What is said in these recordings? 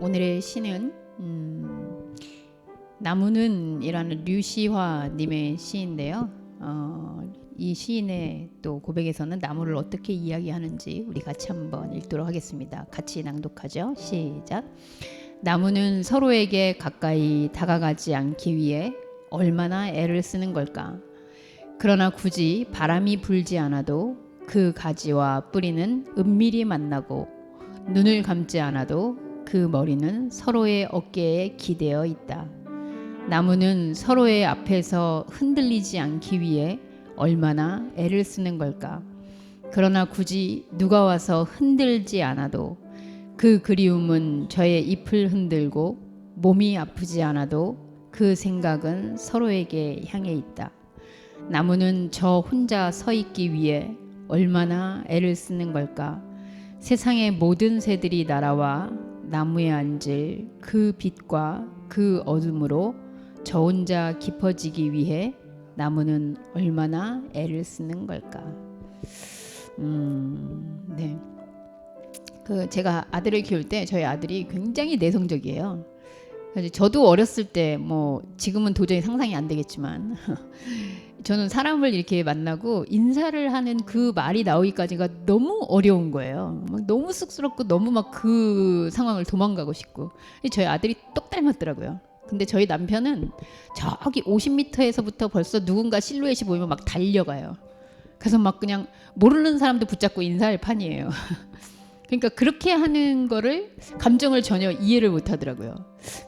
오늘의 시는 나무는이라는 류시화 님의 시인데요. 이 시인의 또 고백에서는 나무를 어떻게 이야기하는지 우리 같이 한번 읽도록 하겠습니다. 같이 낭독하죠. 시작. 나무는 서로에게 가까이 다가가지 않기 위해 얼마나 애를 쓰는 걸까? 그러나 굳이 바람이 불지 않아도 그 가지와 뿌리는 은밀히 만나고 눈을 감지 않아도 그 머리는 서로의 어깨에 기대어 있다. 나무는 서로의 앞에서 흔들리지 않기 위해 얼마나 애를 쓰는 걸까? 그러나 굳이 누가 와서 흔들지 않아도 그 그리움은 저의 잎을 흔들고 몸이 아프지 않아도 그 생각은 서로에게 향해 있다. 나무는 저 혼자 서 있기 위해 얼마나 애를 쓰는 걸까? 세상의 모든 새들이 날아와 나무에 앉을 그 빛과 그 어둠으로 저 혼자 깊어지기 위해 나무는 얼마나 애를 쓰는 걸까? 네. 제가 아들을 키울 때 저희 아들이 굉장히 내성적이에요. 그래서 저도 어렸을 때 지금은 도저히 상상이 안 되겠지만 저는 사람을 이렇게 만나고 인사를 하는 그 말이 나오기까지가 너무 어려운 거예요. 너무 쑥스럽고 너무 그 상황을 도망가고 싶고. 저희 아들이 똑 닮았더라고요. 근데 저희 남편은 저기 50m에서부터 벌써 누군가 실루엣이 보이면 달려가요. 그래서 그냥 모르는 사람도 붙잡고 인사할 판이에요. 그러니까 그렇게 하는 거를 감정을 전혀 이해를 못 하더라고요.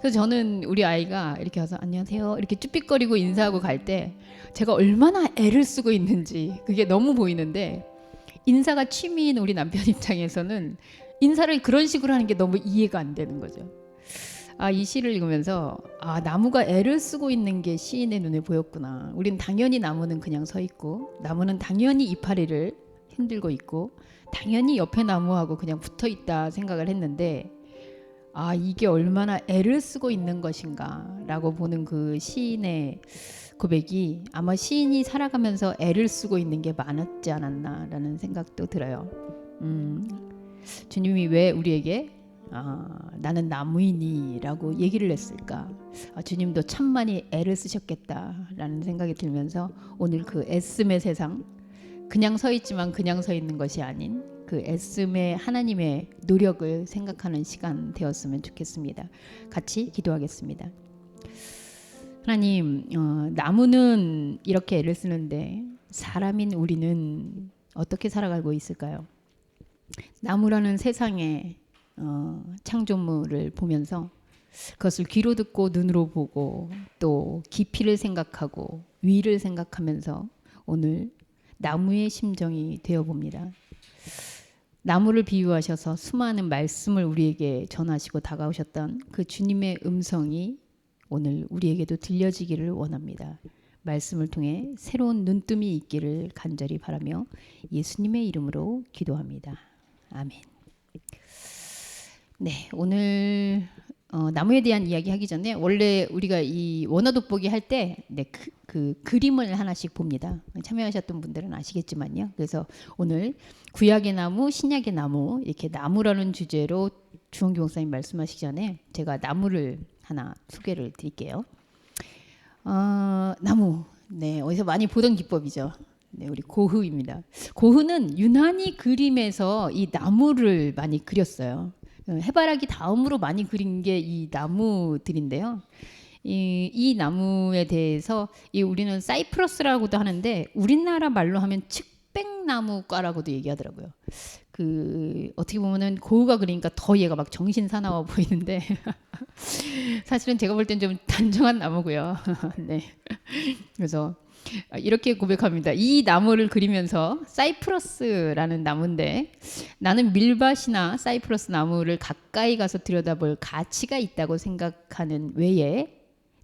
그래서 저는 우리 아이가 이렇게 와서 안녕하세요 이렇게 쭈삣거리고 인사하고 갈 때 제가 얼마나 애를 쓰고 있는지 그게 너무 보이는데, 인사가 취미인 우리 남편 입장에서는 인사를 그런 식으로 하는 게 너무 이해가 안 되는 거죠. 이 시를 읽으면서 나무가 애를 쓰고 있는 게 시인의 눈에 보였구나. 우린 당연히 나무는 그냥 서 있고, 나무는 당연히 이파리를 흔들고 있고, 당연히 옆에 나무하고 그냥 붙어 있다 생각을 했는데, 이게 얼마나 애를 쓰고 있는 것인가 라고 보는 그 시인의 고백이 아마 시인이 살아가면서 애를 쓰고 있는 게 많았지 않았나 라는 생각도 들어요. 주님이 왜 우리에게 나는 나무이니 라고 얘기를 했을까? 주님도 참 많이 애를 쓰셨겠다 라는 생각이 들면서 오늘 그 애씀의 세상, 그냥 서 있지만 그냥 서 있는 것이 아닌 그 애씀의 하나님의 노력을 생각하는 시간 되었으면 좋겠습니다. 같이 기도하겠습니다. 하나님, 나무는 이렇게 애를 쓰는데 사람인 우리는 어떻게 살아가고 있을까요? 나무라는 세상의 창조물을 보면서 그것을 귀로 듣고 눈으로 보고 또 깊이를 생각하고 위를 생각하면서 오늘 나무의 심정이 되어봅니다. 나무를 비유하셔서 수많은 말씀을 우리에게 전하시고 다가오셨던 그 주님의 음성이 오늘 우리에게도 들려지기를 원합니다. 말씀을 통해 새로운 눈뜸이 있기를 간절히 바라며 예수님의 이름으로 기도합니다. 아멘. 네, 오늘 나무에 대한 이야기 하기 전에 원래 우리가 이 원어 돋보기 할 때 그 그림을 하나씩 봅니다. 참여하셨던 분들은 아시겠지만요. 그래서 오늘 구약의 나무, 신약의 나무, 이렇게 나무라는 주제로 주원기 목사님 말씀하시기 전에 제가 나무를 하나 소개를 드릴게요. 나무, 네, 어디서 많이 보던 기법이죠. 네, 우리 고흐입니다. 고흐는 유난히 그림에서 이 나무를 많이 그렸어요. 해바라기 다음으로 많이 그린 게 이 나무들인데요. 이 나무에 대해서 우리는 사이프러스라고도 하는데 우리나라 말로 하면 측백나무과라고도 얘기하더라고요. 어떻게 보면은 고흐가 그리니까 더 얘가 정신 사나워 보이는데 사실은 제가 볼 땐 좀 단정한 나무고요. 네. 그래서 이렇게 고백합니다. 이 나무를 그리면서 사이프러스라는 나무인데 나는 밀밭이나 사이프러스 나무를 가까이 가서 들여다볼 가치가 있다고 생각하는 외에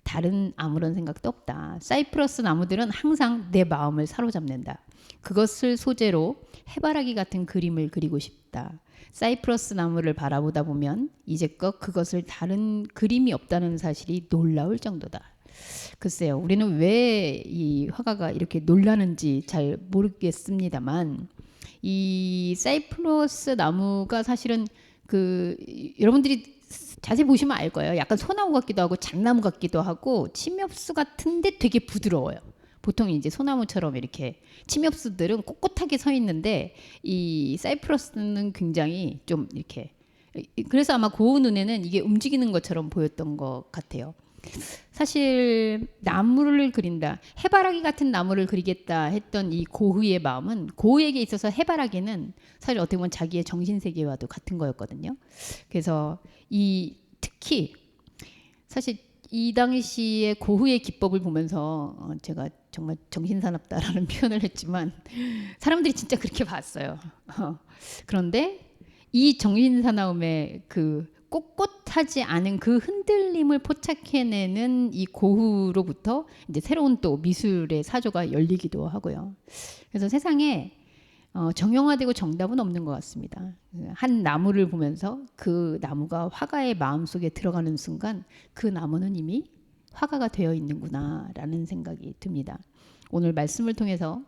다른 아무런 생각도 없다. 사이프러스 나무들은 항상 내 마음을 사로잡는다. 그것을 소재로 해바라기 같은 그림을 그리고 싶다. 사이프러스 나무를 바라보다 보면 이제껏 그것을 다른 그림이 없다는 사실이 놀라울 정도다. 글쎄요, 우리는 왜 이 화가가 이렇게 놀라는지 잘 모르겠습니다만 이 사이프러스 나무가 사실은 여러분들이 자세히 보시면 알 거예요. 약간 소나무 같기도 하고 잣나무 같기도 하고 침엽수 같은데 되게 부드러워요. 보통 이제 소나무처럼 이렇게 침엽수들은 꼿꼿하게 서 있는데 이 사이프러스는 굉장히 좀 이렇게, 그래서 아마 고우 눈에는 이게 움직이는 것처럼 보였던 것 같아요. 사실 나무를 그린다, 해바라기 같은 나무를 그리겠다 했던 이 고흐의 마음은, 고흐에게 있어서 해바라기는 사실 어떻게 보면 자기의 정신세계와도 같은 거였거든요. 그래서 특히 사실 이 당시에 고흐의 기법을 보면서 제가 정말 정신사납다라는 표현을 했지만 사람들이 진짜 그렇게 봤어요. 그런데 이 정신사나움의 꼿꼿하지 않은 그 흔들림을 포착해내는 이 고흐로부터 이제 새로운 또 미술의 사조가 열리기도 하고요. 그래서 세상에 정형화되고 정답은 없는 것 같습니다. 한 나무를 보면서 그 나무가 화가의 마음속에 들어가는 순간 그 나무는 이미 화가가 되어 있는구나라는 생각이 듭니다. 오늘 말씀을 통해서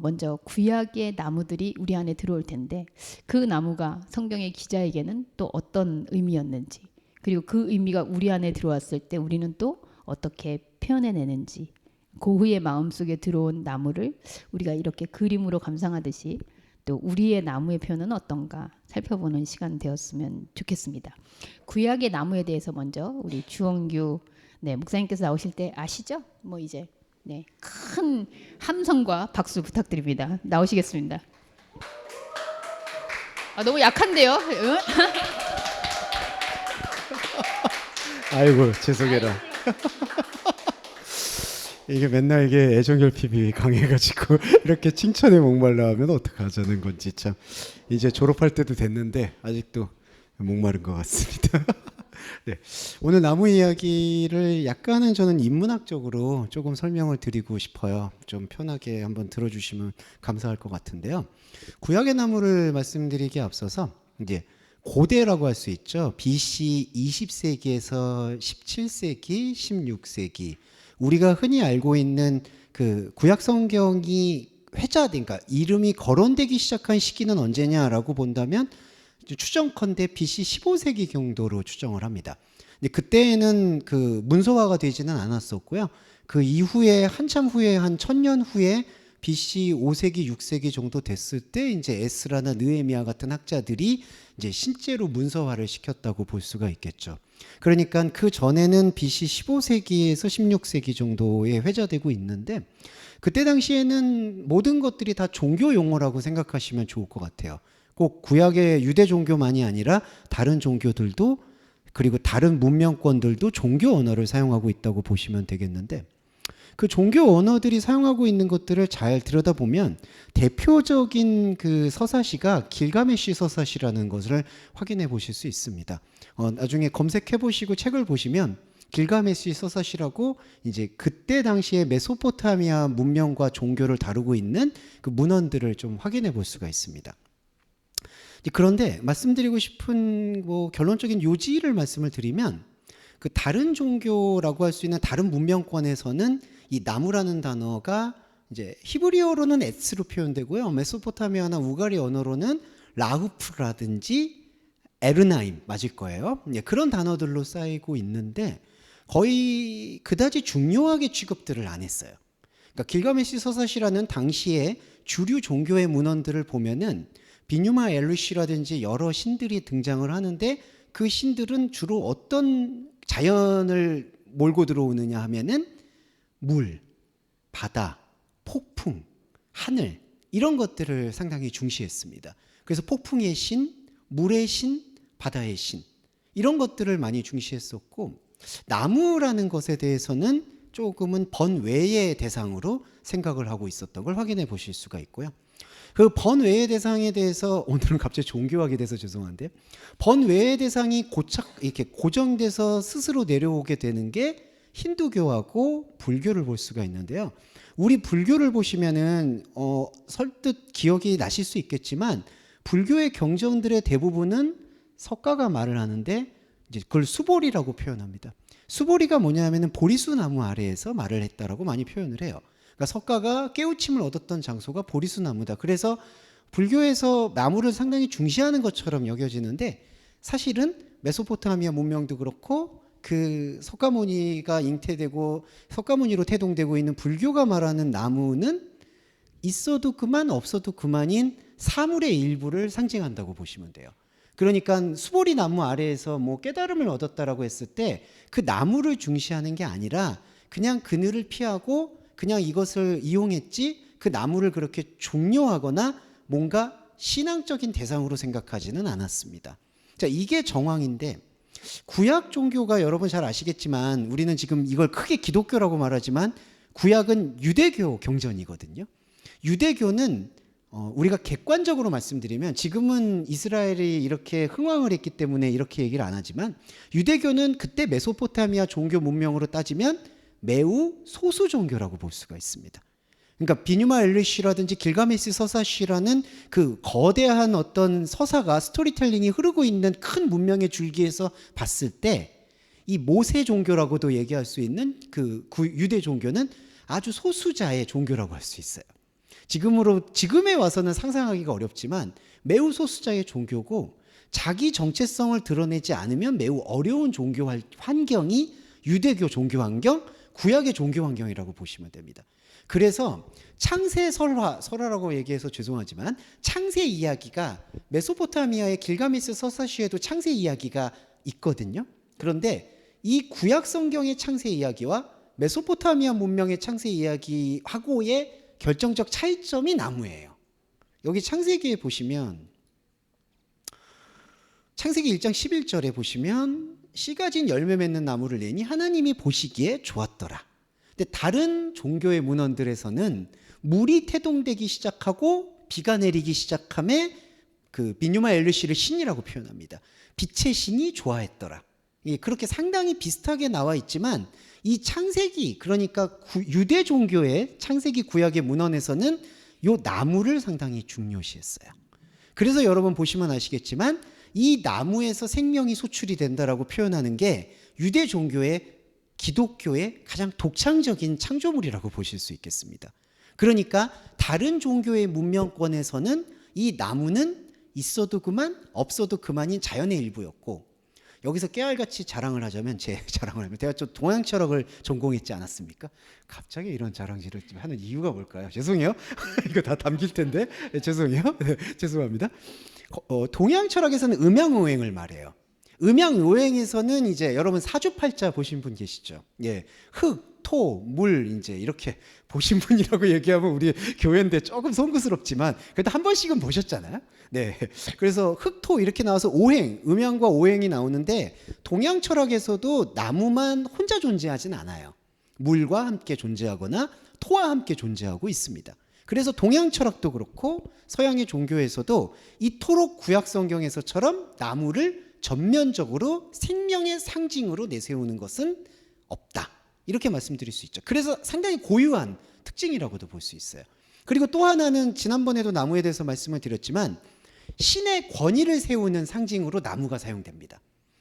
먼저 구약의 나무들이 우리 안에 들어올 텐데 그 나무가 성경의 기자에게는 또 어떤 의미였는지, 그리고 그 의미가 우리 안에 들어왔을 때 우리는 또 어떻게 표현해내는지, 고흐의 마음속에 들어온 나무를 우리가 이렇게 그림으로 감상하듯이 또 우리의 나무의 표현은 어떤가 살펴보는 시간 되었으면 좋겠습니다. 구약의 나무에 대해서 먼저 우리 주원규 목사님께서 나오실 때 아시죠? 이제 큰 함성과 박수 부탁드립니다. 나오시겠습니다. 너무 약한데요? 응? 아이고 죄송해라. 이게 맨날 이게 애정결핍이 강해가지고 이렇게 칭찬에 목말라 하면 어떡하자는 건지 참. 이제 졸업할 때도 됐는데 아직도 목마른 것 같습니다. 네, 오늘 나무 이야기를 약간은 저는 인문학적으로 조금 설명을 드리고 싶어요. 좀 편하게 한번 들어주시면 감사할 것 같은데요. 구약의 나무를 말씀드리기에 앞서서 이제 고대라고 할 수 있죠. BC 20세기에서 17세기, 16세기. 우리가 흔히 알고 있는 그 구약 성경이 그러니까 이름이 거론되기 시작한 시기는 언제냐라고 본다면 추정컨대 BC 15세기 정도로 추정을 합니다. 근데 그때는 그 문서화가 되지는 않았었고요. 그 이후에 한참 후에 한 1000년 후에 BC 5세기, 6세기 정도 됐을 때 이제 에스라나 느헤미야 같은 학자들이 이제 실제로 문서화를 시켰다고 볼 수가 있겠죠. 그러니까 그 전에는 BC 15세기에서 16세기 정도에 회자되고 있는데 그때 당시에는 모든 것들이 다 종교 용어라고 생각하시면 좋을 것 같아요. 꼭 구약의 유대 종교만이 아니라 다른 종교들도 그리고 다른 문명권들도 종교 언어를 사용하고 있다고 보시면 되겠는데 그 종교 언어들이 사용하고 있는 것들을 잘 들여다보면 대표적인 그 서사시가 길가메시 서사시라는 것을 확인해 보실 수 있습니다. 나중에 검색해 보시고 책을 보시면 길가메시 서사시라고 이제 그때 당시에 메소포타미아 문명과 종교를 다루고 있는 그 문헌들을 좀 확인해 볼 수가 있습니다. 그런데 말씀드리고 싶은 결론적인 요지를 말씀을 드리면 그 다른 종교라고 할 수 있는 다른 문명권에서는 이 나무라는 단어가 이제 히브리어로는 에스로 표현되고요. 메소포타미아나 우가리 언어로는 라후프라든지 에르나임 맞을 거예요. 그런 단어들로 쌓이고 있는데 거의 그다지 중요하게 취급들을 안 했어요. 그러니까 길가메시 서사시라는 당시에 주류 종교의 문헌들을 보면은 비뉴마 엘루시라든지 여러 신들이 등장을 하는데 그 신들은 주로 어떤 자연을 몰고 들어오느냐 하면은 물, 바다, 폭풍, 하늘 이런 것들을 상당히 중시했습니다. 그래서 폭풍의 신, 물의 신, 바다의 신 이런 것들을 많이 중시했었고 나무라는 것에 대해서는 조금은 번외의 대상으로 생각을 하고 있었던 걸 확인해 보실 수가 있고요. 그 번외의 대상에 대해서 오늘은 갑자기 종교학에 대해서 죄송한데 번외의 대상이 이렇게 고정돼서 스스로 내려오게 되는 게 힌두교하고 불교를 볼 수가 있는데요. 우리 불교를 보시면은 설득 기억이 나실 수 있겠지만 불교의 경전들의 대부분은 석가가 말을 하는데 이제 그걸 수보리라고 표현합니다. 수보리가 뭐냐면은 보리수 나무 아래에서 말을 했다라고 많이 표현을 해요. 그러니까 석가가 깨우침을 얻었던 장소가 보리수 나무다. 그래서 불교에서 나무를 상당히 중시하는 것처럼 여겨지는데 사실은 메소포타미아 문명도 그렇고 그 석가모니가 잉태되고 석가모니로 태동되고 있는 불교가 말하는 나무는 있어도 그만 없어도 그만인 사물의 일부를 상징한다고 보시면 돼요. 그러니까 수보리 나무 아래에서 뭐 깨달음을 얻었다라고 했을 때 그 나무를 중시하는 게 아니라 그냥 그늘을 피하고 그냥 이것을 이용했지 그 나무를 그렇게 종려하거나 뭔가 신앙적인 대상으로 생각하지는 않았습니다. 자, 이게 정황인데 구약 종교가 여러분 잘 아시겠지만 우리는 지금 이걸 크게 기독교라고 말하지만 구약은 유대교 경전이거든요. 유대교는 우리가 객관적으로 말씀드리면 지금은 이스라엘이 이렇게 흥왕을 했기 때문에 이렇게 얘기를 안 하지만 유대교는 그때 메소포타미아 종교 문명으로 따지면 매우 소수 종교라고 볼 수가 있습니다. 그러니까 비뉴마 엘리시라든지 길가메시 서사시라는 그 거대한 어떤 서사가 스토리텔링이 흐르고 있는 큰 문명의 줄기에서 봤을 때 이 모세 종교라고도 얘기할 수 있는 그 유대 종교는 아주 소수자의 종교라고 할 수 있어요. 지금에 와서는 상상하기가 어렵지만 매우 소수자의 종교고 자기 정체성을 드러내지 않으면 매우 어려운 종교 환경이 유대교 종교 환경, 구약의 종교 환경이라고 보시면 됩니다. 그래서 창세 설화라고 얘기해서 죄송하지만 창세 이야기가 메소포타미아의 길가메스 서사시에도 창세 이야기가 있거든요. 그런데 이 구약 성경의 창세 이야기와 메소포타미아 문명의 창세 이야기하고의 결정적 차이점이 나무예요. 여기 창세기에 보시면 창세기 1장 11절에 보시면 씨 가진 열매 맺는 나무를 내니 하나님이 보시기에 좋았더라. 근데 다른 종교의 문헌들에서는 물이 태동되기 시작하고 비가 내리기 시작함에 그 비뉴마 엘르시를 신이라고 표현합니다. 빛의 신이 좋아했더라. 그렇게 상당히 비슷하게 나와 있지만 이 창세기 그러니까 유대 종교의 창세기 구약의 문헌에서는 요 나무를 상당히 중요시했어요. 그래서 여러분 보시면 아시겠지만 이 나무에서 생명이 소출이 된다라고 표현하는 게 유대 종교의 기독교의 가장 독창적인 창조물이라고 보실 수 있겠습니다. 그러니까 다른 종교의 문명권에서는 이 나무는 있어도 그만 없어도 그만인 자연의 일부였고 여기서 깨알같이 자랑을 하자면 제 자랑을 하면 제가 좀 동양 철학을 전공했지 않았습니까? 갑자기 이런 자랑질을 하는 이유가 뭘까요? 죄송해요. 이거 다 담길 텐데 죄송해요. 죄송합니다. 동양 철학에서는 음양오행을 말해요. 음양오행에서는 이제 여러분 사주팔자 보신 분 계시죠? 예, 흙, 토, 물 이제 이렇게 보신 분이라고 얘기하면 우리 교회인데 조금 송구스럽지만 그래도 한 번씩은 보셨잖아요. 네, 그래서 흙, 토 이렇게 나와서 오행, 음양과 오행이 나오는데 동양 철학에서도 나무만 혼자 존재하진 않아요. 물과 함께 존재하거나 토와 함께 존재하고 있습니다. 그래서 동양 철학도 그렇고 서양의 종교에서도 이토록 구약 성경에서처럼 나무를 전면적으로 생명의 상징으로 내세우는 것은 없다. 이렇게 말씀드릴 수 있죠. 그래서 상당히 고유한 특징이라고도 볼 수 있어요. 그리고 또 하나는 지난번에도 나무에 대해서 말씀을 드렸지만 신의 권위를 세우는 상징으로 나무가 사용됩니다.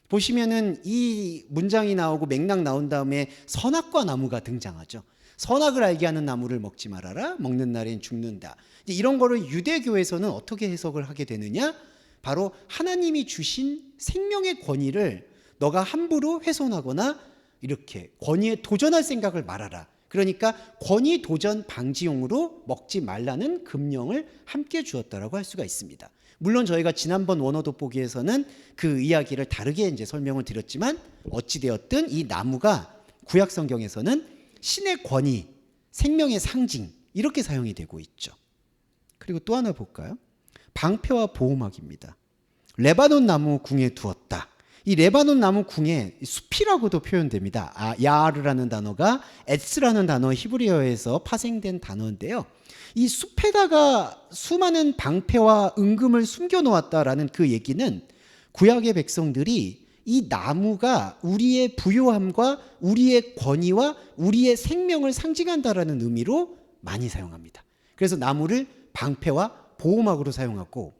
보시면은 이 문장이 나오고 맥락 나온 다음에 선악과 나무가 등장하죠. 선악을 알게 하는 나무를 먹지 말아라. 먹는 날엔 죽는다. 이런 거를 유대교에서는 어떻게 해석을 하게 되느냐? 바로 하나님이 주신 생명의 권위를 너가 함부로 훼손하거나 이렇게 권위에 도전할 생각을 말아라. 그러니까 권위 도전 방지용으로 먹지 말라는 금령을 함께 주었다라고 할 수가 있습니다. 물론 저희가 지난번 원어 돋보기에서는 그 이야기를 다르게 이제 설명을 드렸지만 어찌 되었든 이 나무가 구약 성경에서는 신의 권위, 생명의 상징 이렇게 사용이 되고 있죠. 그리고 또 하나 볼까요? 방패와 보호막입니다. 레바논 나무 궁에 두었다. 이 레바논 나무 궁에 숲이라고도 표현됩니다. 야르라는 단어가 에츠라는 단어 히브리어에서 파생된 단어인데요. 이 숲에다가 수많은 방패와 은금을 숨겨놓았다라는 그 얘기는 구약의 백성들이 이 나무가 우리의 부요함과 우리의 권위와 우리의 생명을 상징한다라는 의미로 많이 사용합니다. 그래서 나무를 방패와 보호막으로 사용하고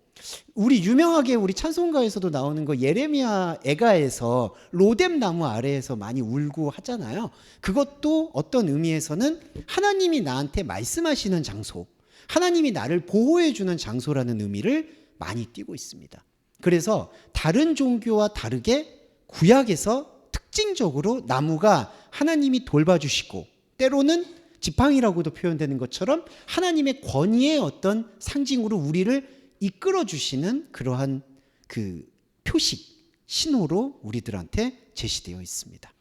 우리 유명하게 우리 찬송가에서도 나오는 거 예레미야 애가에서 로뎀 나무 아래에서 많이 울고 하잖아요. 그것도 어떤 의미에서는 하나님이 나한테 말씀하시는 장소, 하나님이 나를 보호해 주는 장소라는 의미를 많이 띠고 있습니다. 그래서 다른 종교와 다르게 구약에서 특징적으로 나무가 하나님이 돌봐주시고 때로는 지팡이라고도 표현되는 것처럼 하나님의 권위의 어떤 상징으로 우리를 이끌어주시는 그러한 그 표식, 신호로 우리들한테 제시되어 있습니다.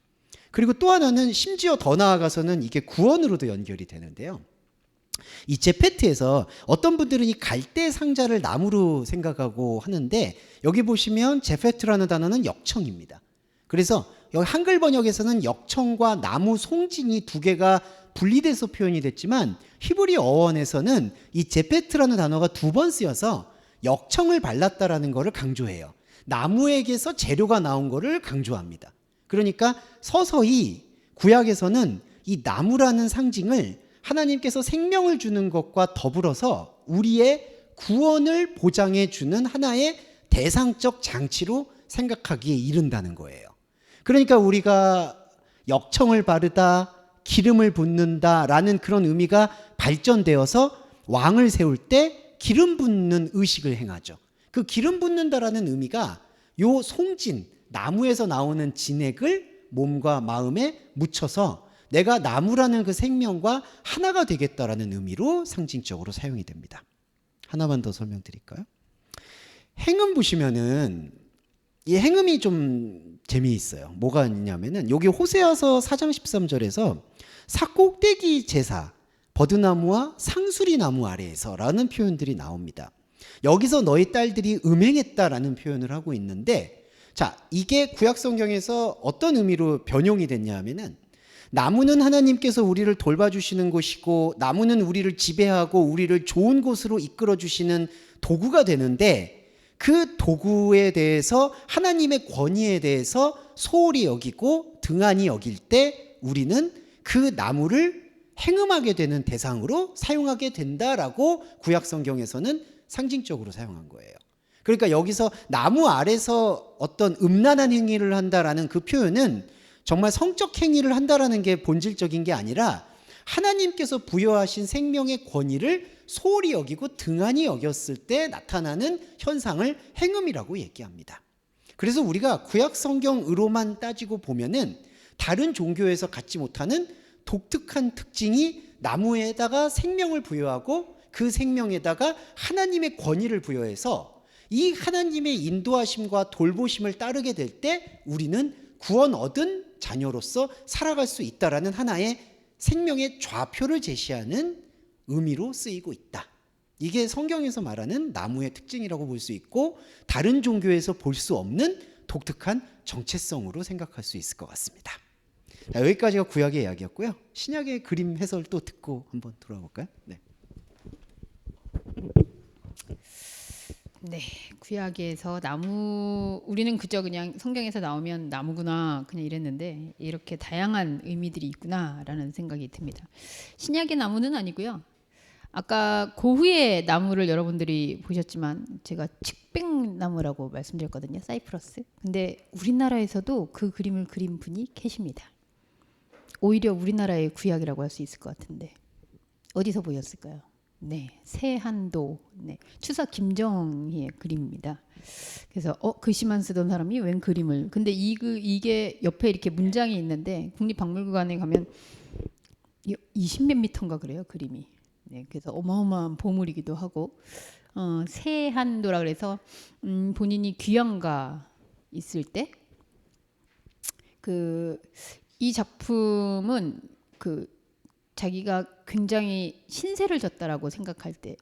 그리고 또 하나는 심지어 더 나아가서는 이게 구원으로도 연결이 되는데요. 이 제페트에서 어떤 분들은 이 갈대 상자를 나무로 생각하고 하는데 여기 보시면 제페트라는 단어는 역청입니다. 그래서 여기 한글 번역에서는 역청과 나무 송진이 두 개가 분리돼서 표현이 됐지만 히브리 어원에서는 이 제페트라는 단어가 두 번 쓰여서 역청을 발랐다라는 것을 강조해요. 나무에게서 재료가 나온 것을 강조합니다. 그러니까 서서히 구약에서는 이 나무라는 상징을 하나님께서 생명을 주는 것과 더불어서 우리의 구원을 보장해 주는 하나의 대상적 장치로 생각하기에 이른다는 거예요. 그러니까 우리가 역청을 바르다, 기름을 붓는다라는 그런 의미가 발전되어서 왕을 세울 때 기름 붓는 의식을 행하죠. 그 기름 붓는다라는 의미가 요 송진, 나무에서 나오는 진액을 몸과 마음에 묻혀서 내가 나무라는 그 생명과 하나가 되겠다라는 의미로 상징적으로 사용이 됩니다. 하나만 더 설명드릴까요? 행음 보시면은 이 행음이 좀 재미있어요. 뭐가 있냐면은 여기 호세아서 4장 13절에서 사꼭대기 제사, 버드나무와 상수리 나무 아래에서라는 표현들이 나옵니다. 여기서 너희 딸들이 음행했다라는 표현을 하고 있는데, 자, 이게 구약 성경에서 어떤 의미로 변용이 됐냐 하면은 나무는 하나님께서 우리를 돌봐주시는 곳이고 나무는 우리를 지배하고 우리를 좋은 곳으로 이끌어주시는 도구가 되는데 그 도구에 대해서 하나님의 권위에 대해서 소홀히 여기고 등한히 여길 때 우리는 그 나무를 행음하게 되는 대상으로 사용하게 된다라고 구약 성경에서는 상징적으로 사용한 거예요. 그러니까 여기서 나무 아래서 어떤 음란한 행위를 한다라는 그 표현은 정말 성적 행위를 한다라는 게 본질적인 게 아니라 하나님께서 부여하신 생명의 권위를 소홀히 여기고 등한히 여겼을 때 나타나는 현상을 행음이라고 얘기합니다. 그래서 우리가 구약 성경으로만 따지고 보면은 다른 종교에서 갖지 못하는 독특한 특징이 나무에다가 생명을 부여하고 그 생명에다가 하나님의 권위를 부여해서 이 하나님의 인도하심과 돌보심을 따르게 될 때 우리는 구원 얻은 자녀로서 살아갈 수 있다라는 하나의 생명의 좌표를 제시하는 의미로 쓰이고 있다. 이게 성경에서 말하는 나무의 특징이라고 볼 수 있고 다른 종교에서 볼 수 없는 독특한 정체성으로 생각할 수 있을 것 같습니다. 자, 여기까지가 구약의 이야기였고요. 신약의 그림 해설 또 듣고 한번 돌아볼까요? 네. 네, 구약에서 나무 우리는 그저 그냥 성경에서 나오면 나무구나 그냥 이랬는데 이렇게 다양한 의미들이 있구나라는 생각이 듭니다. 신약의 나무는 아니고요. 아까 고흐의 나무를 여러분들이 보셨지만 제가 측백나무라고 말씀드렸거든요. 사이프러스. 근데 우리나라에서도 그 그림을 그린 분이 계십니다. 오히려 우리나라의 구약이라고 할 수 있을 것 같은데 어디서 보였을까요? 네, 세한도, 네, 추사 김정희의 그림입니다. 그래서 글씨만 쓰던 사람이 웬 그림을? 근데 이게 옆에 이렇게 문장이 있는데 국립박물관에 가면 20몇 미터인가 그래요 그림이. 네, 그래서 어마어마한 보물이기도 하고 세한도라 그래서 본인이 귀양가 있을 때 이 작품은 자기가 굉장히 신세를 졌다라고 생각할 때,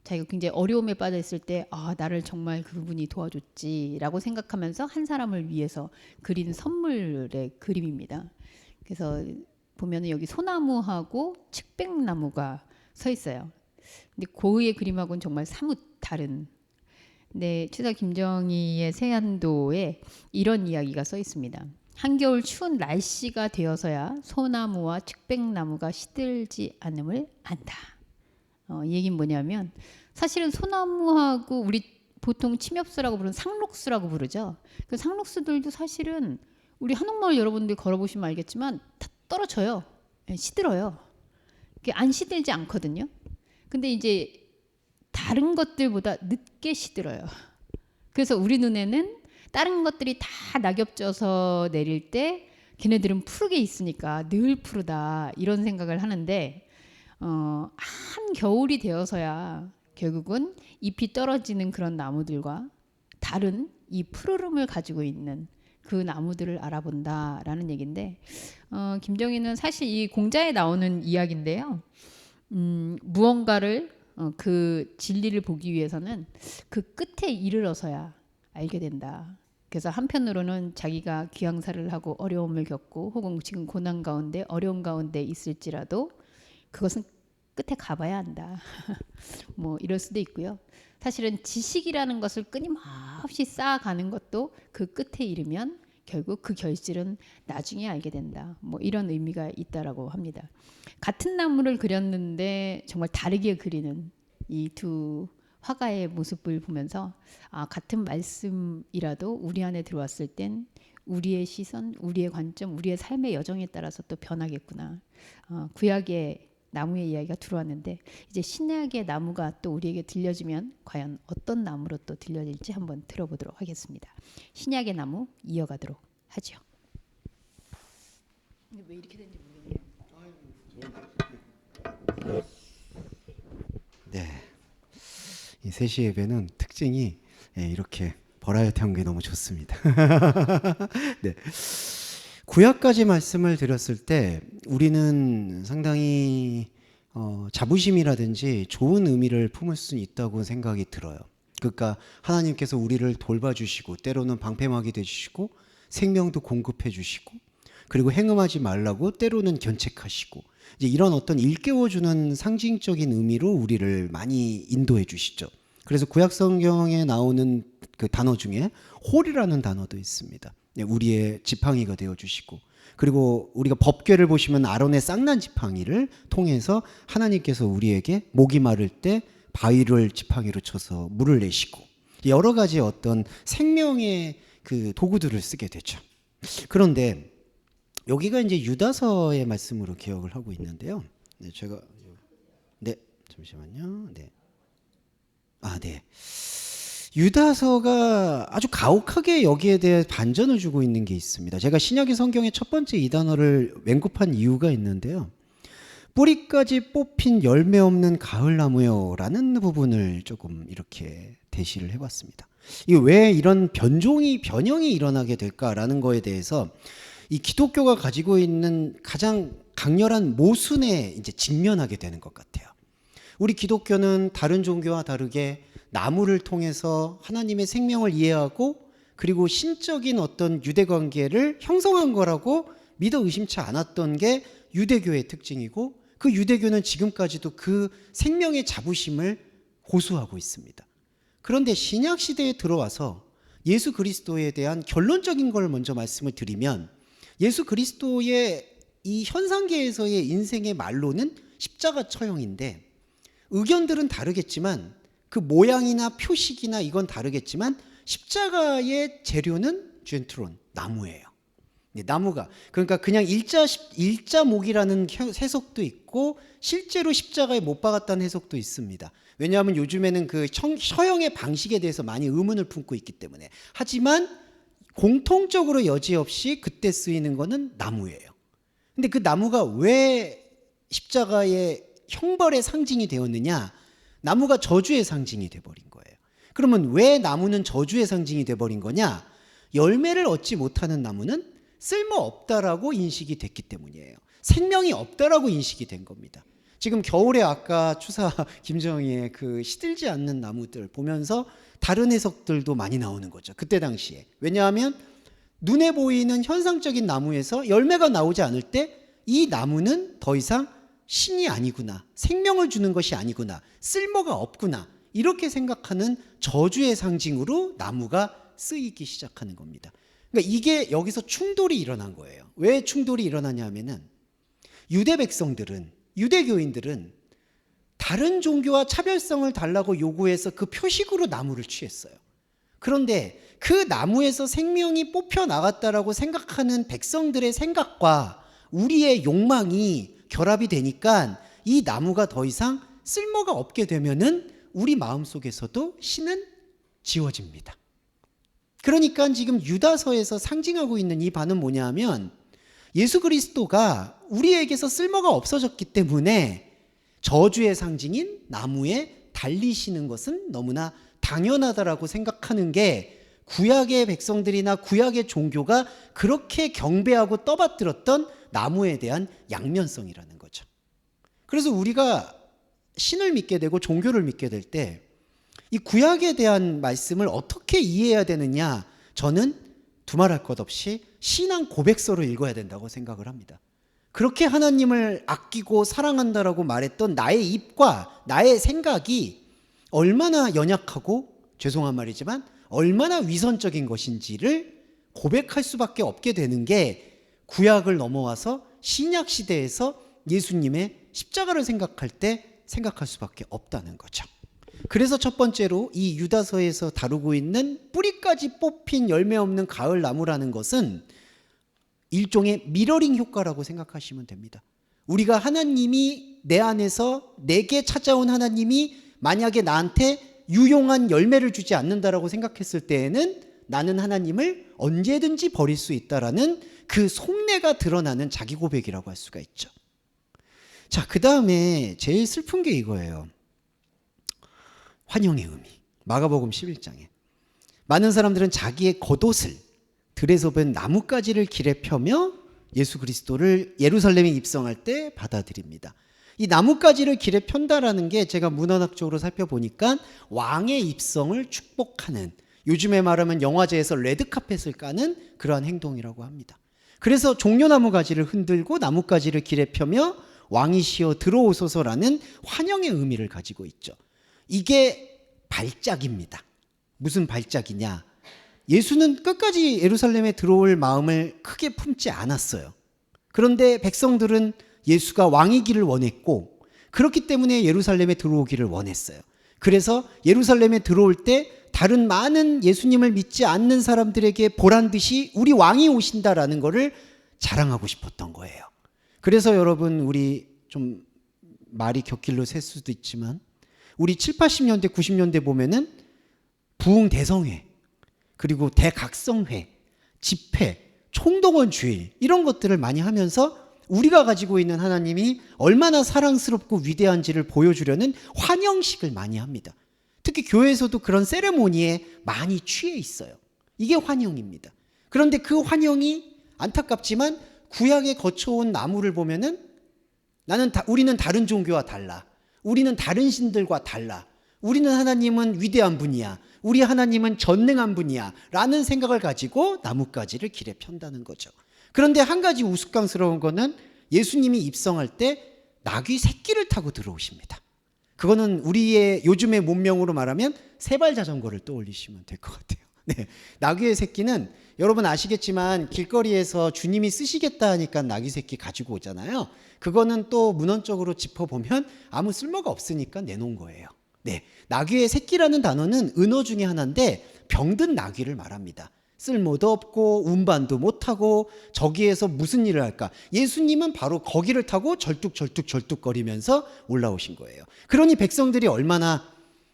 자기가 굉장히 어려움에 빠져 있을 때, 나를 정말 그분이 도와줬지라고 생각하면서 한 사람을 위해서 그린 선물의 그림입니다. 그래서 보면은 여기 소나무하고 측백나무가 서 있어요. 근데 고흐의 그림하고는 정말 사뭇 다른. 네, 추사 김정희의 세한도에 이런 이야기가 써 있습니다. 한겨울 추운 날씨가 되어서야 소나무와 측백나무가 시들지 않음을 안다. 이 얘기는 뭐냐면 사실은 소나무하고 우리 보통 침엽수라고 부르는 상록수라고 부르죠. 그 상록수들도 사실은 우리 한옥마을 여러분들 걸어보시면 알겠지만 다 떨어져요. 시들어요. 안 시들지 않거든요. 근데 이제 다른 것들보다 늦게 시들어요. 그래서 우리 눈에는 다른 것들이 다 낙엽져서 내릴 때 걔네들은 푸르게 있으니까 늘 푸르다 이런 생각을 하는데 한 겨울이 되어서야 결국은 잎이 떨어지는 그런 나무들과 다른 이 푸르름을 가지고 있는 그 나무들을 알아본다라는 얘기인데 김정희는 사실 이 공자에 나오는 이야기인데요. 무언가를 그 진리를 보기 위해서는 그 끝에 이르러서야 알게 된다. 그래서 한편으로는 자기가 귀양살을 하고 어려움을 겪고 혹은 지금 고난 가운데 어려움 가운데 있을지라도 그것은 끝에 가봐야 한다. 뭐 이럴 수도 있고요. 사실은 지식이라는 것을 끊임없이 쌓아가는 것도 그 끝에 이르면 결국 그 결실은 나중에 알게 된다. 뭐 이런 의미가 있다라고 합니다. 같은 나무를 그렸는데 정말 다르게 그리는 이 두 화가의 모습을 보면서 같은 말씀이라도 우리 안에 들어왔을 땐 우리의 시선, 우리의 관점, 우리의 삶의 여정에 따라서 또 변하겠구나. 구약의 나무의 이야기가 들어왔는데 이제 신약의 나무가 또 우리에게 들려지면 과연 어떤 나무로 또 들려질지 한번 들어보도록 하겠습니다. 신약의 나무 이어가도록 하죠. 근데 왜 이렇게 된지 모르겠네요. 네. 이 3시 예배는 특징이 이렇게 버라이어티한 게 너무 좋습니다. 네. 구약까지 말씀을 드렸을 때 우리는 상당히 자부심이라든지 좋은 의미를 품을 수 있다고 생각이 들어요. 그러니까 하나님께서 우리를 돌봐주시고 때로는 방패막이 되주시고 생명도 공급해 주시고 그리고 행음하지 말라고 때로는 견책하시고 이제 이런 어떤 일깨워주는 상징적인 의미로 우리를 많이 인도해 주시죠. 그래서 구약 성경에 나오는 그 단어 중에 홀이라는 단어도 있습니다. 우리의 지팡이가 되어 주시고 그리고 우리가 법궤를 보시면 아론의 쌍난 지팡이를 통해서 하나님께서 우리에게 목이 마를 때 바위를 지팡이로 쳐서 물을 내시고 여러 가지 어떤 생명의 그 도구들을 쓰게 되죠. 그런데 여기가 이제 유다서의 말씀으로 기억을 하고 있는데요. 네, 제가 잠시만요. 네. 네. 유다서가 아주 가혹하게 여기에 대해 반전을 주고 있는 게 있습니다. 제가 신약의 성경의 첫 번째 이 단어를 맹급한 이유가 있는데요. 뿌리까지 뽑힌 열매 없는 가을나무요 라는 부분을 조금 이렇게 대시를 해봤습니다. 이게 왜 이런 변형이 일어나게 될까라는 거에 대해서 이 기독교가 가지고 있는 가장 강렬한 모순에 이제 직면하게 되는 것 같아요. 우리 기독교는 다른 종교와 다르게 나무를 통해서 하나님의 생명을 이해하고 그리고 신적인 어떤 유대 관계를 형성한 거라고 믿어 의심치 않았던 게 유대교의 특징이고 그 유대교는 지금까지도 그 생명의 자부심을 고수하고 있습니다. 그런데 신약 시대에 들어와서 예수 그리스도에 대한 결론적인 걸 먼저 말씀을 드리면 예수 그리스도의 이 현상계에서의 인생의 말로는 십자가 처형인데 의견들은 다르겠지만 그 모양이나 표식이나 이건 다르겠지만 십자가의 재료는 젠트론, 나무예요. 나무가 그러니까 그냥 일자목이라는 해석도 있고 실제로 십자가에 못 박았다는 해석도 있습니다. 왜냐하면 요즘에는 그 처형의 방식에 대해서 많이 의문을 품고 있기 때문에. 하지만 공통적으로 여지없이 그때 쓰이는 거는 나무예요. 근데 그 나무가 왜 십자가의 형벌의 상징이 되었느냐? 나무가 저주의 상징이 돼버린 거예요. 그러면 왜 나무는 저주의 상징이 돼버린 거냐? 열매를 얻지 못하는 나무는 쓸모없다라고 인식이 됐기 때문이에요. 생명이 없다라고 인식이 된 겁니다. 지금 겨울에 아까 추사 김정희의 그 시들지 않는 나무들 보면서 다른 해석들도 많이 나오는 거죠. 그때 당시에. 왜냐하면 눈에 보이는 현상적인 나무에서 열매가 나오지 않을 때 이 나무는 더 이상 신이 아니구나, 생명을 주는 것이 아니구나, 쓸모가 없구나 이렇게 생각하는 저주의 상징으로 나무가 쓰이기 시작하는 겁니다. 그러니까 이게 여기서 충돌이 일어난 거예요. 왜 충돌이 일어나냐 하면은 유대 백성들은, 유대교인들은 다른 종교와 차별성을 달라고 요구해서 그 표식으로 나무를 취했어요. 그런데 그 나무에서 생명이 뽑혀 나갔다라고 생각하는 백성들의 생각과 우리의 욕망이 결합이 되니까 이 나무가 더 이상 쓸모가 없게 되면은 우리 마음속에서도 신은 지워집니다. 그러니까 지금 유다서에서 상징하고 있는 이 바는 뭐냐 하면 예수 그리스도가 우리에게서 쓸모가 없어졌기 때문에 저주의 상징인 나무에 달리시는 것은 너무나 당연하다라고 생각하는 게 구약의 백성들이나 구약의 종교가 그렇게 경배하고 떠받들었던 나무에 대한 양면성이라는 거죠. 그래서 우리가 신을 믿게 되고 종교를 믿게 될 때 이 구약에 대한 말씀을 어떻게 이해해야 되느냐, 저는 두말할 것 없이 신앙 고백서로 읽어야 된다고 생각을 합니다. 그렇게 하나님을 아끼고 사랑한다라고 말했던 나의 입과 나의 생각이 얼마나 연약하고, 죄송한 말이지만 얼마나 위선적인 것인지를 고백할 수밖에 없게 되는 게 구약을 넘어와서 신약 시대에서 예수님의 십자가를 생각할 때 생각할 수밖에 없다는 거죠. 그래서 첫 번째로 이 유다서에서 다루고 있는 뿌리까지 뽑힌 열매 없는 가을 나무라는 것은 일종의 미러링 효과라고 생각하시면 됩니다. 우리가 하나님이 내 안에서 내게 찾아온 하나님이 만약에 나한테 유용한 열매를 주지 않는다라고 생각했을 때에는 나는 하나님을 언제든지 버릴 수 있다라는 그 속내가 드러나는 자기 고백이라고 할 수가 있죠. 자, 그 다음에 제일 슬픈 게 이거예요. 환영의 의미. 마가복음 11장에 많은 사람들은 자기의 겉옷을 들에서 본 나뭇가지를 길에 펴며 예수 그리스도를 예루살렘에 입성할 때 받아들입니다. 이 나뭇가지를 길에 편다라는 게 제가 문헌학적으로 살펴보니까 왕의 입성을 축복하는, 요즘에 말하면 영화제에서 레드카펫을 까는 그러한 행동이라고 합니다. 그래서 종려나무 가지를 흔들고 나뭇가지를 길에 펴며 왕이시여 들어오소서라는 환영의 의미를 가지고 있죠. 이게 발작입니다. 무슨 발작이냐? 예수는 끝까지 예루살렘에 들어올 마음을 크게 품지 않았어요. 그런데 백성들은 예수가 왕이기를 원했고, 그렇기 때문에 예루살렘에 들어오기를 원했어요. 그래서 예루살렘에 들어올 때 다른 많은 예수님을 믿지 않는 사람들에게 보란 듯이 우리 왕이 오신다라는 것을 자랑하고 싶었던 거예요. 그래서 여러분, 우리 좀 말이 곁길로 셀 수도 있지만 우리 7, 80년대, 90년대 보면은 부흥 대성회, 그리고 대각성회, 집회, 총동원 주일, 이런 것들을 많이 하면서 우리가 가지고 있는 하나님이 얼마나 사랑스럽고 위대한지를 보여주려는 환영식을 많이 합니다. 특히 교회에서도 그런 세레모니에 많이 취해 있어요. 이게 환영입니다. 그런데 그 환영이 안타깝지만 구약에 거쳐온 나무를 보면은 우리는 다른 종교와 달라. 우리는 다른 신들과 달라. 우리는 하나님은 위대한 분이야. 우리 하나님은 전능한 분이야. 라는 생각을 가지고 나뭇가지를 길에 편다는 거죠. 그런데 한 가지 우스꽝스러운 거는 예수님이 입성할 때 나귀 새끼를 타고 들어오십니다. 그거는 우리의 요즘의 문명으로 말하면 세발 자전거를 떠올리시면 될 것 같아요. 네, 나귀의 새끼는 여러분 아시겠지만 길거리에서 주님이 쓰시겠다 하니까 나귀 새끼 가지고 오잖아요. 그거는 또 문헌적으로 짚어보면 아무 쓸모가 없으니까 내놓은 거예요. 네, 나귀의 새끼라는 단어는 은어 중에 하나인데 병든 나귀를 말합니다. 쓸모도 없고 운반도 못하고 저기에서 무슨 일을 할까? 예수님은 바로 거기를 타고 절뚝거리면서 올라오신 거예요. 그러니 백성들이 얼마나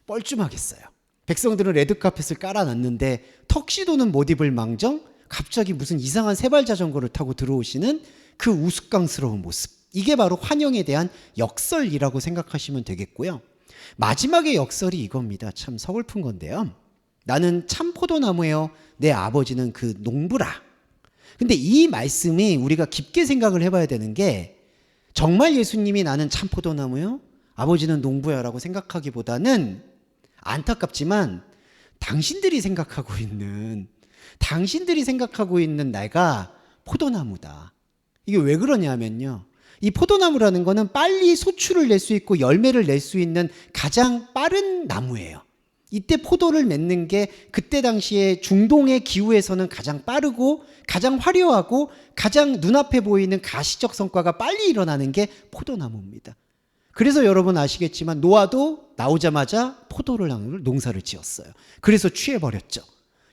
뻘쭘하겠어요. 백성들은 레드카펫을 깔아놨는데 턱시도는 못 입을 망정 갑자기 무슨 이상한 세발 자전거를 타고 들어오시는 그 우스꽝스러운 모습, 이게 바로 환영에 대한 역설이라고 생각하시면 되겠고요. 마지막의 역설이 이겁니다. 참 서글픈 건데요. 나는 참 포도나무예요. 내 아버지는 그 농부라. 근데 이 말씀이 우리가 깊게 생각을 해봐야 되는 게, 정말 예수님이 나는 참 포도나무요, 아버지는 농부야 라고 생각하기보다는 안타깝지만 당신들이 생각하고 있는 내가 포도나무다. 이게 왜 그러냐면요, 이 포도나무라는 거는 빨리 소출을 낼 수 있고 열매를 낼 수 있는 가장 빠른 나무예요. 이때 포도를 맺는 게 그때 당시에 중동의 기후에서는 가장 빠르고 가장 화려하고 가장 눈앞에 보이는 가시적 성과가 빨리 일어나는 게 포도나무입니다. 그래서 여러분 아시겠지만 노아도 나오자마자 포도를 농사를 지었어요. 그래서 취해버렸죠.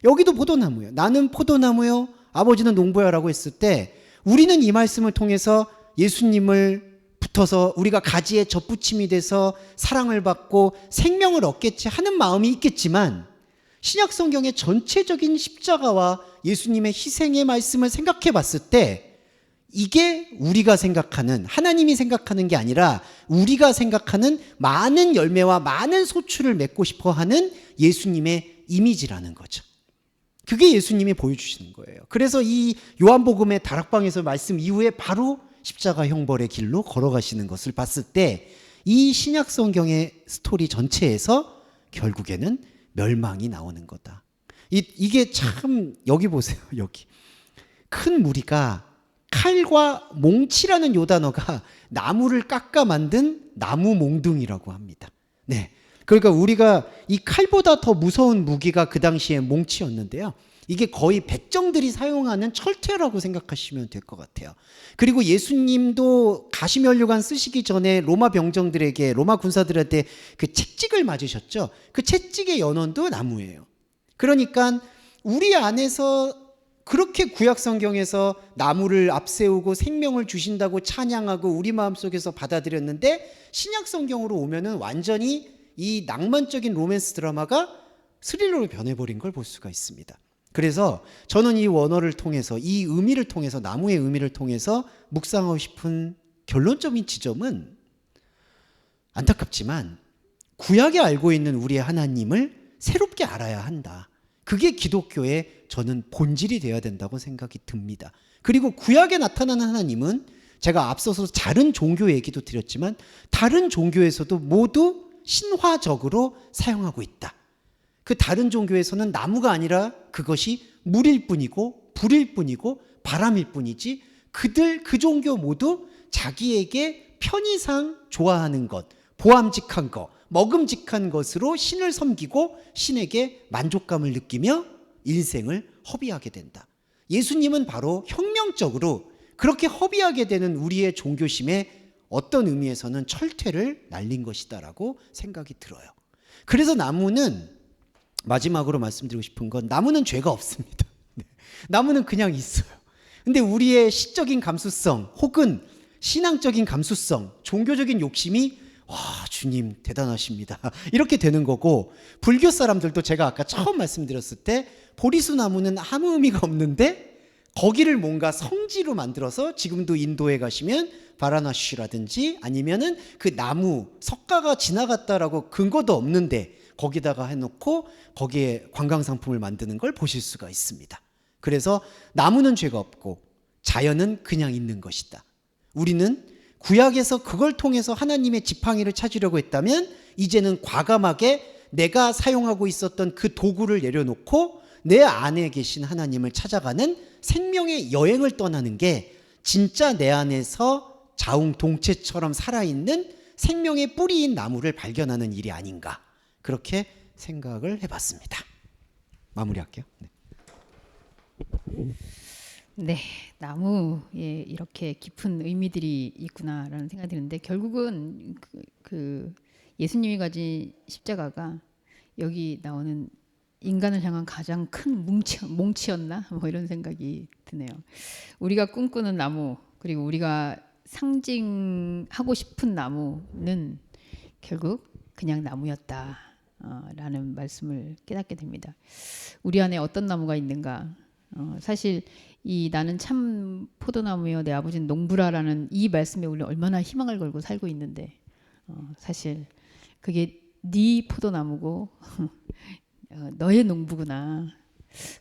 여기도 포도나무예요. 나는 포도나무요, 아버지는 농부야 라고 했을 때 우리는 이 말씀을 통해서 예수님을 붙어서 우리가 가지에 젖붙임이 돼서 사랑을 받고 생명을 얻겠지 하는 마음이 있겠지만, 신약 성경의 전체적인 십자가와 예수님의 희생의 말씀을 생각해 봤을 때 이게 우리가 생각하는, 하나님이 생각하는 게 아니라 우리가 생각하는 많은 열매와 많은 소출을 맺고 싶어 하는 예수님의 이미지라는 거죠. 그게 예수님이 보여주시는 거예요. 그래서 이 요한복음의 다락방에서 말씀 이후에 바로 십자가 형벌의 길로 걸어가시는 것을 봤을 때 이 신약 성경의 스토리 전체에서 결국에는 멸망이 나오는 거다. 이게 참, 여기 보세요. 여기 큰 무리가 칼과 몽치라는 요 단어가 나무를 깎아 만든 나무 몽둥이라고 합니다. 네. 그러니까 우리가 이 칼보다 더 무서운 무기가 그 당시에 몽치였는데요. 이게 거의 백정들이 사용하는 철퇴라고 생각하시면 될 것 같아요. 그리고 예수님도 가시면류관 쓰시기 전에 로마 병정들에게, 로마 군사들한테 그 채찍을 맞으셨죠. 그 채찍의 연원도 나무예요. 그러니까 우리 안에서 그렇게 구약 성경에서 나무를 앞세우고 생명을 주신다고 찬양하고 우리 마음속에서 받아들였는데 신약 성경으로 오면은 완전히 이 낭만적인 로맨스 드라마가 스릴러로 변해버린 걸 볼 수가 있습니다. 그래서 저는 이 원어를 통해서, 이 의미를 통해서, 나무의 의미를 통해서 묵상하고 싶은 결론적인 지점은, 안타깝지만 구약에 알고 있는 우리의 하나님을 새롭게 알아야 한다. 그게 기독교의 저는 본질이 되어야 된다고 생각이 듭니다. 그리고 구약에 나타나는 하나님은 제가 앞서서 다른 종교 얘기도 드렸지만 다른 종교에서도 모두 신화적으로 사용하고 있다. 그 다른 종교에서는 나무가 아니라 그것이 물일 뿐이고 불일 뿐이고 바람일 뿐이지, 그 종교 모두 자기에게 편의상 좋아하는 것, 보암직한 것, 먹음직한 것으로 신을 섬기고 신에게 만족감을 느끼며 인생을 허비하게 된다. 예수님은 바로 혁명적으로 그렇게 허비하게 되는 우리의 종교심에 어떤 의미에서는 철퇴를 날린 것이다라고 생각이 들어요. 그래서 나무는, 마지막으로 말씀드리고 싶은 건, 나무는 죄가 없습니다. 나무는 그냥 있어요. 근데 우리의 시적인 감수성 혹은 신앙적인 감수성, 종교적인 욕심이 와, 주님 대단하십니다, 이렇게 되는 거고, 불교 사람들도 제가 아까 처음 말씀드렸을 때 보리수 나무는 아무 의미가 없는데 거기를 뭔가 성지로 만들어서, 지금도 인도에 가시면 바라나시라든지 아니면은 그 나무 석가가 지나갔다라고 근거도 없는데 거기다가 해놓고 거기에 관광상품을 만드는 걸 보실 수가 있습니다. 그래서 나무는 죄가 없고 자연은 그냥 있는 것이다. 우리는 구약에서 그걸 통해서 하나님의 지팡이를 찾으려고 했다면 이제는 과감하게 내가 사용하고 있었던 그 도구를 내려놓고 내 안에 계신 하나님을 찾아가는 생명의 여행을 떠나는 게 진짜 내 안에서 자웅동체처럼 살아있는 생명의 뿌리인 나무를 발견하는 일이 아닌가, 그렇게 생각을 해봤습니다. 마무리할게요. 네, 나무에 이렇게 깊은 의미들이 있구나라는 생각이 드는데, 결국은 그 예수님이 가진 십자가가 여기 나오는 인간을 향한 가장 큰 몽치였나? 뭐 이런 생각이 드네요. 우리가 꿈꾸는 나무, 그리고 우리가 상징하고 싶은 나무는 결국 그냥 나무였다 라는 말씀을 깨닫게 됩니다. 우리 안에 어떤 나무가 있는가? 사실 이 나는 참 포도나무여 내 아버지는 농부라라는 이 말씀에 우리 얼마나 희망을 걸고 살고 있는데, 사실 그게 네 포도나무고 너의 농부구나.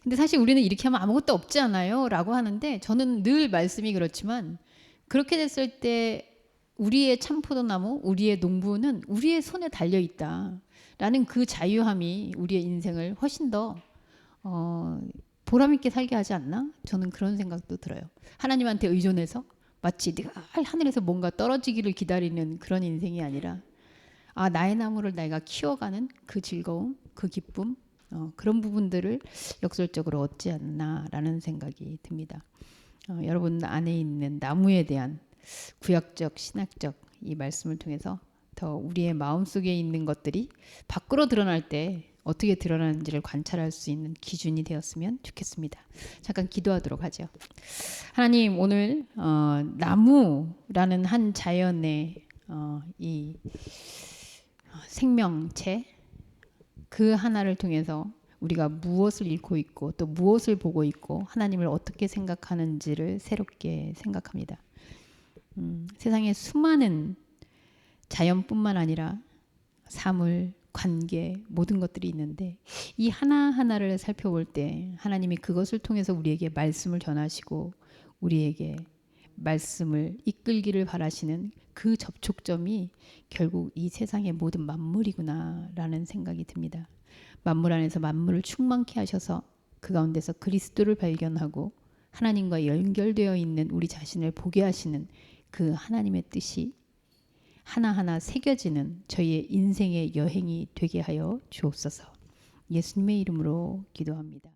근데 사실 우리는 이렇게 하면 아무것도 없지 않아요? 라고 하는데, 저는 늘 말씀이 그렇지만 그렇게 됐을 때 우리의 참포도나무, 우리의 농부는 우리의 손에 달려있다 라는 그 자유함이 우리의 인생을 훨씬 더 보람있게 살게 하지 않나? 저는 그런 생각도 들어요. 하나님한테 의존해서 마치 네가 하늘에서 뭔가 떨어지기를 기다리는 그런 인생이 아니라, 나의 나무를 내가 키워가는 그 즐거움, 그 기쁨, 그런 부분들을 역설적으로 얻지 않나라는 생각이 듭니다. 여러분 안에 있는 나무에 대한 구약적, 신학적 이 말씀을 통해서 더 우리의 마음속에 있는 것들이 밖으로 드러날 때 어떻게 드러나는지를 관찰할 수 있는 기준이 되었으면 좋겠습니다. 잠깐 기도하도록 하죠. 하나님, 오늘 나무라는 한 자연의 이 생명체 그 하나를 통해서 우리가 무엇을 잃고 있고 또 무엇을 보고 있고 하나님을 어떻게 생각하는지를 새롭게 생각합니다. 세상에 수많은 자연뿐만 아니라 사물, 관계, 모든 것들이 있는데 이 하나하나를 살펴볼 때 하나님이 그것을 통해서 우리에게 말씀을 전하시고 우리에게 말씀을 이끌기를 바라시는 그 접촉점이 결국 이 세상의 모든 만물이구나라는 생각이 듭니다. 만물 안에서 만물을 충만케 하셔서 그 가운데서 그리스도를 발견하고 하나님과 연결되어 있는 우리 자신을 보게 하시는 그 하나님의 뜻이 하나하나 새겨지는 저희의 인생의 여행이 되게 하여 주옵소서. 예수님의 이름으로 기도합니다.